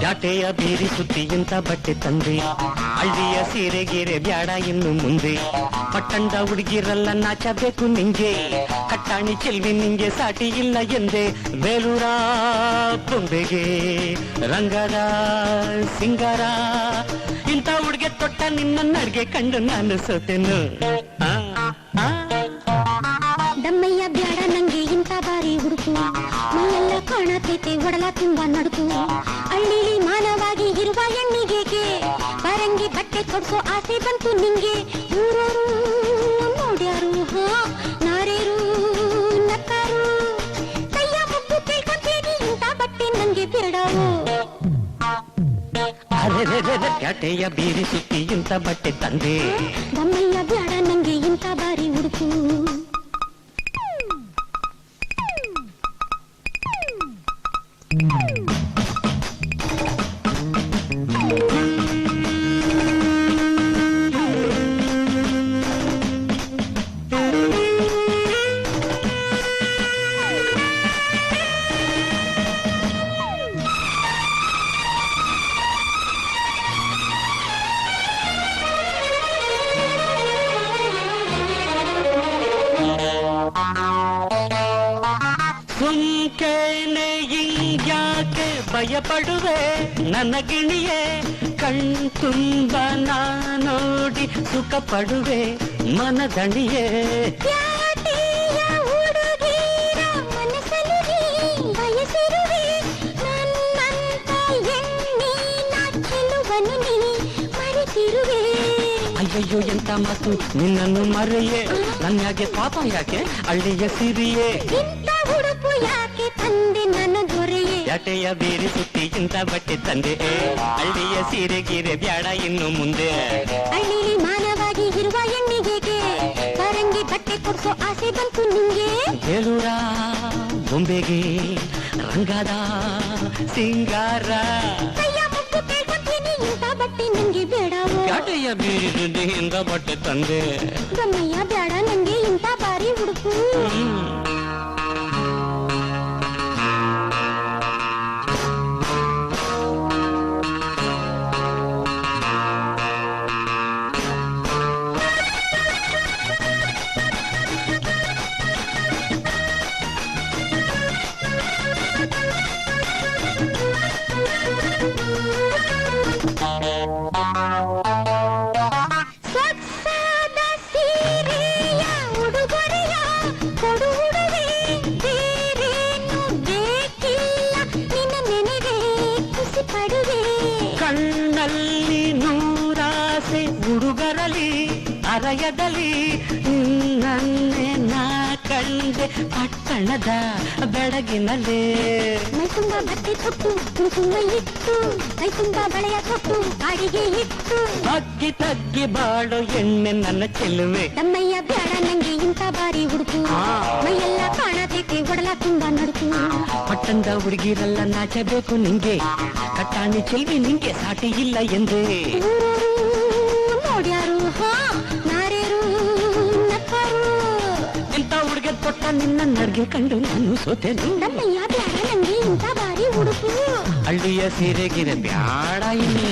ಜಾಟೆಯ ಬೀರಿ ಸುತ್ತಿ ಇಂತ ಬಟ್ಟೆ ತಂದೆ, ಹಳ್ಳಿಯ ಸೀರೆ ಗೀರೆ ಬ್ಯಾಡ ಇನ್ನು ಮುಂದೆ. ಪಟ್ಟಣದ ಹುಡುಗಿರಲ್ಲ ನಾಚಬೇಕು ನಿಂಗೆ, ಕಟ್ಟಾಣಿ ಚೆಲ್ವಿ ನಿಂಗೆ ಸಾಟಿ ಇಲ್ಲ ಎಂದೆ. ಬೇಲೂರ ಬೊಂಬೆಗೆ ರಂಗದ ಸಿಂಗಾರ, ಇಂಥ ಹುಡುಗೆ ತೊಟ್ಟ ನಿನ್ನ ನಡ್ಗೆ ಕಂಡು ನಾನು ಸೋತೆನು. ದಮ್ಮಯ್ಯ ಬ್ಯಾಡ ನಂಗೆ ಇಂಥ ಬಾರಿ ಹುಡುಕು, ನೀನೆಲ್ಲ ಕಾಣತೈತೆ ಒಡಲ ತುಂಬಾ ನಡುಕು. ಹಳ್ಳಿಲಿ ಮಾನವಾಗಿ ಇರುವ ಹೆಣ್ಣಿಗೆ ಬರಂಗಿ ಬಟ್ಟೆ ಕೊಡ್ಸೋ ಆಸೆ ಬಂತು ನಿಂಗೆ. ಊರವರು ನೋಡ್ಯಾರು ನಾರೇರು ನಕ್ಕಾರು, ಕೈಯ ಮುದ್ದು ಕೇಳ್ಕೊಂತೀನಿ ಇಂಥ ಬಟ್ಟೆ ನಂಗೆ ಬೇಡವು. ಜಾಟೆಯ ಬೀರಿ ಸುತ್ತಿ ಇಂಥ ಬಟ್ಟೆ ತಂದೆ, ದಮ್ಮಯ್ಯ ಬ್ಯಾಡ ನಂಗೆ ಇಂಥ ಬಾರಿ ಹುಡುಕು. ಸುಂಕೇನೆ ಹಿಂಗ್ಯಾಕೆ ಭಯಪಡುವೆ ನನ್ನ ಗಿಣಿಯೇ, ಕಣ್ತುಂಬ ನೋಡಿ ಸುಖ ಪಡುವೆ ಮನದಣಿಯೇ. ಅಯ್ಯಯ್ಯೋ ಎಂತ ಮಾತು ನಿನ್ನನ್ನು ಮರೆಯೇ, ನನ್ಯಾಗೆ ಪಾಪ ಯಾಕೆ ಹಳ್ಳಿಯ ಸಿರಿಯೇ. ಹುಡುಕು ಯಾಕೆ ತಂದೆ ನನ್ನ ದೊರೆಯೇ, ಜಾಟೆಯ ಬೀರಿ ಸುತ್ತಿ ಇಂಥ ಬಟ್ಟೆ ತಂದೆ, ಹಳ್ಳಿಯ ಸೀರೆ ಗೀರೆ ಬ್ಯಾಡ ಇನ್ನು ಮುಂದೆ. ಹಳ್ಳಿಲಿ ಮಾನವಾಗಿ ಇರುವ ಹೆಣ್ಣಿಗೆ ಬರಂಗಿ ಬಟ್ಟೆ ಕೊಡ್ಸೋ ಆಸೆ ಬಂತು ನಿಂಗೆ. ಬೇಲೂರ ಬೊಂಬೆಗೆ ರಂಗದ ಸಿಂಗಾರ, ಕೈಯ ಮುದ್ದು ಕೇಳ್ಕೊತೀನಿ ಇಂಥ ಬಟ್ಟೆ ನಂಗೆ ಬೇಡವು. ಜಾಟೆಯ ಬೀರಿ ಸುದ್ದಿ ಇಂಥ ಬಟ್ಟೆ ತಂದೆ, ಗಮ್ಮಯ್ಯ ಬ್ಯಾಡ ನಂಗೆ ಇಂಥ ಬಾರಿ ಹುಡುಕು. ಸೊಗಸಾದ ಸೀರೆಯ ಉಡುಗೊರೆಯ ಕೊಡುವುಡುವೆ, ಬೇರೇನು ಬೇಕಿಲ್ಲ ನಿನ್ನ ನೆನೆಗೆ ಖುಷಿ ಪಡುವೆ. ಕಣ್ಣಲ್ಲಿ ನೂರಾಸೆ ಹುಡುಗರಲಿ ಅರಯದಲ್ಲಿ, ನನ್ನೆ ನಾ ಕಂಡೆ ಪಟ್ಟಣದ ಬೆಳಗಿನಲ್ಲಿ. ಮೈ ತುಂಬ ಬಟ್ಟೆ ತೊಟ್ಟು ಕುಂಕುಮ ಇಟ್ಟು, ಕೈ ತುಂಬ ಬಳೆಯ ತೊಟ್ಟು ಅಡಿಗೆ ಇಟ್ಟು, ಅಗ್ಗಿ ತಗ್ಗಿ ಬಾಳೋ ಎಣ್ಣೆ ನನ್ನ ಚೆಲುವೆ. ದಮ್ಮಯ್ಯ ಬ್ಯಾಡ ನಂಗೆ ಇಂಥ ಬಾರಿ ಹುಡುಕು, ಮೈಯೆಲ್ಲ ಕಾಣತೈತೆ ಒಡಲ ತುಂಬ ನಡುಕು. ಪಟ್ಟಣದ ಹುಡುಗಿರಲ್ಲ ನಾಚಬೇಕು ನಿಂಗೆ, ಕಟ್ಟಾಣಿ ಚೆಲ್ವಿ ನಿಂಗೆ ಸಾಟಿ ಇಲ್ಲ ಎಂದೇ. ನೋಡ್ಯಾರು ನಾರೇರು ನಕ್ಕಾರು, ಇಂಥ ಹುಡುಗ ತೊಟ್ಟ ನಿನ್ನ ನಡ್ಗೆ ಕಂಡು ನಾನು ಸೋತೆನು. ದಮ್ಮಯ್ಯ ಬ್ಯಾಡ ನಂಗೆ ಇಂಥ ಬಾರಿ ಹುಡುಕು. ಹಳ್ಳಿಯ ಸೀರೆಗಿರೆ ಬ್ಯಾಡ ಇಲ್ಲಿ